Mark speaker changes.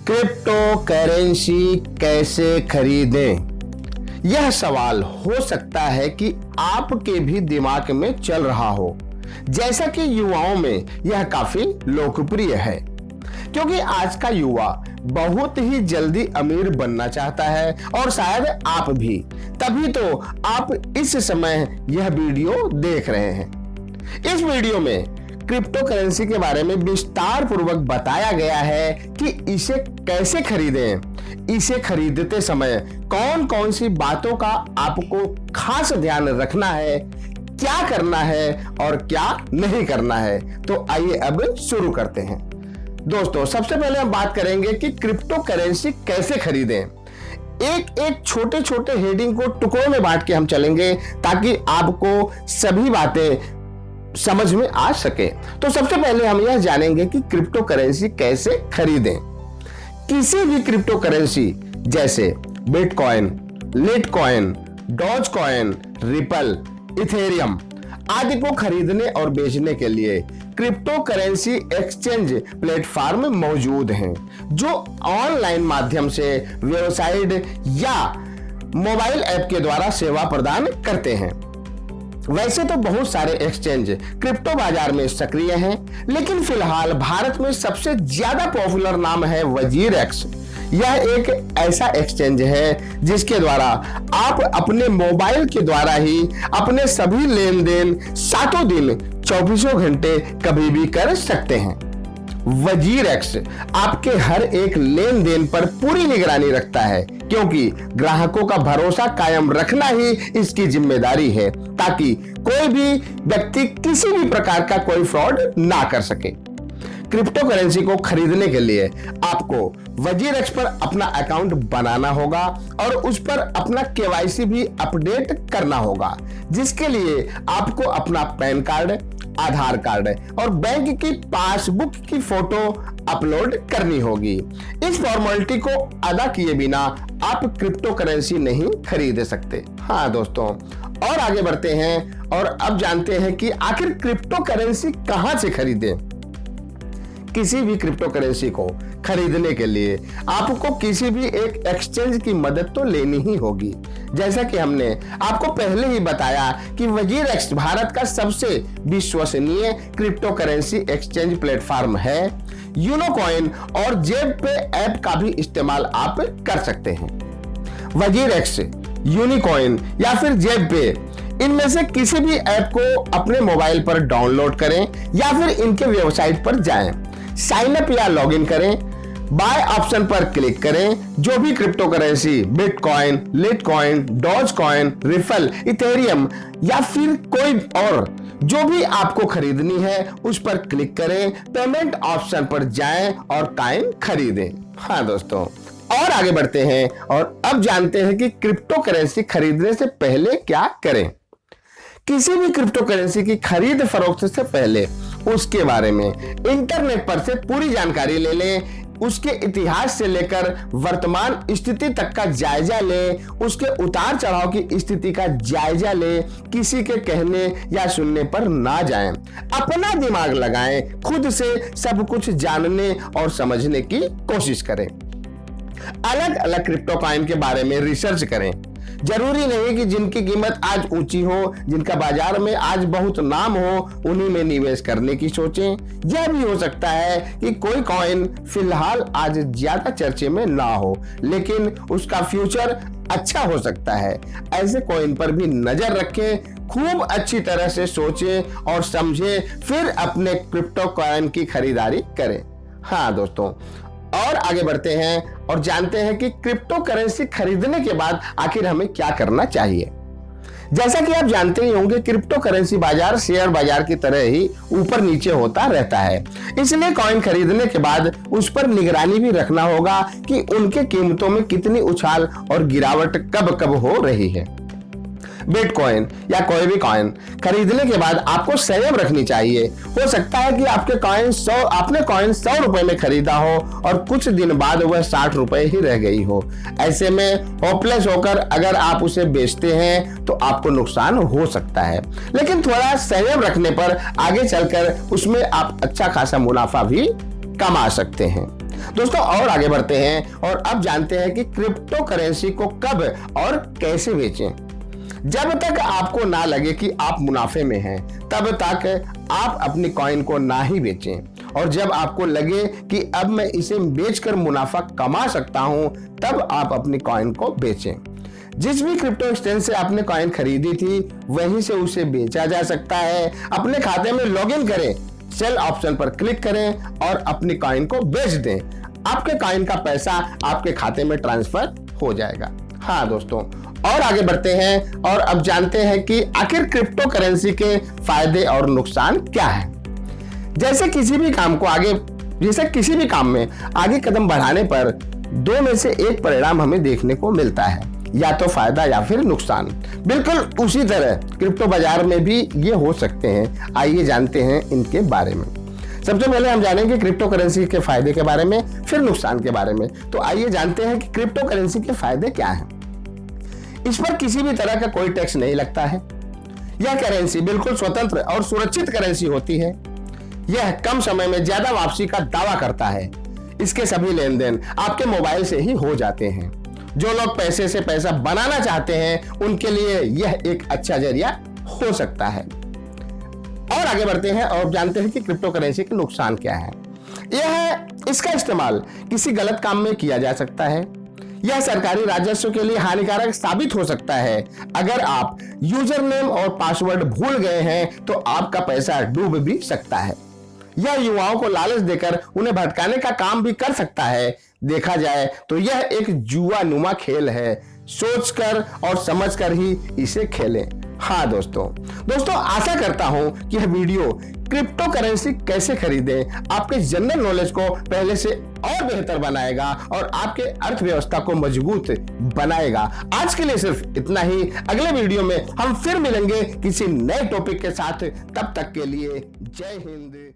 Speaker 1: Crypto currency कैसे खरीदें? यह सवाल हो सकता है कि आपके भी दिमाग में चल रहा हो, जैसा कि युवाओं में यह काफी लोकप्रिय है, क्योंकि आज का युवा बहुत ही जल्दी अमीर बनना चाहता है और शायद आप भी, तभी तो आप इस समय यह वीडियो देख रहे हैं। इस वीडियो में क्रिप्टो करेंसी के बारे में विस्तार पूर्वक बताया गया है कि इसे कैसे खरीदें, इसे खरीदते समय कौन कौन सी बातों का आपको खास ध्यान रखना है, क्या करना है और क्या नहीं करना है। तो आइए अब शुरू करते हैं। दोस्तों, सबसे पहले हम बात करेंगे कि क्रिप्टो करेंसी कैसे खरीदें। एक एक छोटे छोटे हेडिंग को टुकड़ों में बांट के हम चलेंगे ताकि आपको सभी बातें समझ में आ सके। तो सबसे पहले हम यह जानेंगे कि क्रिप्टो करेंसी कैसे खरीदें। किसी भी क्रिप्टो करेंसी जैसे bitcoin, litecoin, Dogecoin, Ripple, Ethereum आदि को खरीदने और बेचने के लिए क्रिप्टो करेंसी एक्सचेंज प्लेटफॉर्म मौजूद हैं, जो ऑनलाइन माध्यम से वेबसाइट या मोबाइल ऐप के द्वारा सेवा प्रदान करते हैं। वैसे तो बहुत सारे एक्सचेंज क्रिप्टो बाजार में सक्रिय हैं, लेकिन फिलहाल भारत में सबसे ज्यादा पॉपुलर नाम है वजीरएक्स। यह एक ऐसा एक्सचेंज है जिसके द्वारा आप अपने मोबाइल के द्वारा ही अपने सभी लेन देन सातों दिन 24 घंटे कभी भी कर सकते हैं। वजीरएक्स आपके हर एक लेन देन पर पूरी निगरानी रखता है, क्योंकि ग्राहकों का भरोसा कायम रखना ही इसकी जिम्मेदारी है, ताकि कोई भी व्यक्ति किसी भी प्रकार का कोई फ्रॉड ना कर सके। क्रिप्टो करेंसी को खरीदने के लिए आपको वजीरएक्स पर अपना अकाउंट बनाना होगा और उस पर अपना केवाईसी भी अपडेट करना होगा, जिसके लिए आपको अपना पैन कार्ड, आधार कार्ड और बैंक की पासबुक की फोटो अपलोड करनी होगी। इस फॉर्मेलिटी को अदा किए बिना आप क्रिप्टो करेंसी नहीं खरीद सकते। हाँ दोस्तों, और आगे बढ़ते हैं और अब जानते हैं कि आखिर क्रिप्टो करेंसी कहां से खरीदें। किसी भी क्रिप्टो करेंसी को खरीदने के लिए आपको किसी भी एक एक्सचेंज की मदद तो लेनी ही होगी। जैसा कि हमने आपको पहले ही बताया कि वजीरएक्स भारत का सबसे विश्वसनीय क्रिप्टो करेंसी एक्सचेंज प्लेटफॉर्म है। यूनोकॉइन और जेबपे ऐप का भी इस्तेमाल आप कर सकते हैं। वजीरएक्स, यूनिकॉइन या फिर जेबपे, इनमें से किसी भी ऐप को अपने मोबाइल पर डाउनलोड करें या फिर इनके वेबसाइट पर जाएं, साइन अप या लॉगिन करें, बाय ऑप्शन पर क्लिक करें। जो भी crypto currency bitcoin, litecoin, Dogecoin, Ripple, Ethereum या फिर कोई और जो भी आपको खरीदनी है उस पर क्लिक करें, पेमेंट ऑप्शन पर जाएं और कॉइन खरीदें। हाँ दोस्तों, और आगे बढ़ते हैं और अब जानते हैं कि क्रिप्टो करेंसी खरीदने से पहले क्या करें। किसी भी क्रिप्टो करेंसी की खरीद फरोख्त से पहले उसके बारे में इंटरनेट पर से पूरी जानकारी ले लें, उसके इतिहास से लेकर वर्तमान स्थिति तक का जायजा लें, उसके उतार चढ़ाव की स्थिति का जायजा लें, किसी के कहने या सुनने पर ना जाएं, अपना दिमाग लगाएं, खुद से सब कुछ जानने और समझने की कोशिश करें। अलग अलग क्रिप्टो कॉइन के बारे में रिसर्च करें। जरूरी नहीं कि जिनकी कीमत आज ऊंची हो, जिनका बाजार में आज बहुत नाम हो, उन्हीं में निवेश करने की सोचें। यह भी हो सकता है कि कोई कॉइन फिलहाल आज ज्यादा चर्चे में ना हो, लेकिन उसका फ्यूचर अच्छा हो सकता है। ऐसे कॉइन पर भी नजर रखें, खूब अच्छी तरह से सोचें और समझें, फिर अपने क्रिप्टो कॉइन की खरीदारी करें। हाँ दोस्तों, और आगे बढ़ते हैं और जानते हैं कि क्रिप्टो करेंसी खरीदने के बाद आखिर हमें क्या करना चाहिए। जैसा कि आप जानते ही होंगे, क्रिप्टो करेंसी बाजार शेयर बाजार की तरह ही ऊपर नीचे होता रहता है, इसलिए कॉइन खरीदने के बाद उस पर निगरानी भी रखना होगा कि उनके कीमतों में कितनी उछाल और गिरावट कब कब हो रही है। बिटकॉइन या कोई भी कॉइन खरीदने के बाद आपको संयम रखनी चाहिए। हो सकता है कि आपने कॉइन 100 रुपए में खरीदा हो और कुछ दिन बाद वह 60 रुपए ही रह गई हो। ऐसे में होपलेस होकर अगर आप उसे बेचते हैं तो आपको नुकसान हो सकता है, लेकिन थोड़ा संयम रखने पर आगे चलकर उसमें आप अच्छा खासा मुनाफा भी कमा सकते हैं। दोस्तों और आगे बढ़ते हैं और अब जानते हैं कि क्रिप्टो करेंसी को कब और कैसे बेचें। जब तक आपको ना लगे कि आप मुनाफे में हैं, तब तक आप अपनी कॉइन को ना ही बेचें, और जब आपको लगे कि अब मैं इसे बेचकर मुनाफा कमा सकता हूं, तब आप अपनी कॉइन को बेचें। जिस भी क्रिप्टो एक्सचेंज से आपने कॉइन खरीदी थी, वहीं से उसे बेचा जा सकता है। अपने खाते में लॉगिन करें, सेल ऑप्शन पर क्लिक करें और अपनी कॉइन को बेच दें। आपके कॉइन का पैसा आपके खाते में ट्रांसफर हो जाएगा। हाँ दोस्तों, और आगे बढ़ते हैं और अब जानते हैं कि आखिर क्रिप्टो करेंसी के फायदे और नुकसान क्या है। जैसे किसी भी काम में आगे कदम बढ़ाने पर दो में से एक परिणाम हमें देखने को मिलता है, या तो फायदा या फिर नुकसान। बिल्कुल उसी तरह क्रिप्टो बाजार में भी ये हो सकते हैं। आइए जानते हैं इनके बारे में। सबसे पहले हम जानेंगे क्रिप्टो करेंसी के फायदे के बारे में, फिर नुकसान के बारे में। तो आइए जानते हैं कि क्रिप्टो करेंसी के फायदे क्या हैं। इस पर किसी भी तरह का कोई टैक्स नहीं लगता है। यह करेंसी बिल्कुल स्वतंत्र और सुरक्षित करेंसी होती है। यह कम समय में ज्यादा वापसी का दावा करता है। इसके सभी लेन देन आपके मोबाइल से ही हो जाते हैं। जो लोग पैसे से पैसा बनाना चाहते हैं, उनके लिए यह एक अच्छा जरिया हो सकता है। और आगे बढ़ते हैं और जानते हैं कि क्रिप्टो करेंसी के नुकसान क्या है। इसका इस्तेमाल किसी गलत काम में किया जा सकता है। यह सरकारी राजस्व के लिए हानिकारक साबित हो सकता है। अगर आप यूजर नेम और पासवर्ड भूल गए हैं, तो आपका पैसा डूब भी सकता है। यह युवाओं को लालच देकर उन्हें भटकाने का काम भी कर सकता है। देखा जाए तो यह एक जुआ नुमा खेल है। सोचकर और समझकर ही इसे खेलें। हाँ दोस्तों आशा करता हूं कि यह वीडियो क्रिप्टो करेंसी कैसे खरीदें आपके जनरल नॉलेज को पहले से और बेहतर बनाएगा और आपके अर्थव्यवस्था को मजबूत बनाएगा। आज के लिए सिर्फ इतना ही। अगले वीडियो में हम फिर मिलेंगे किसी नए टॉपिक के साथ। तब तक के लिए जय हिंद।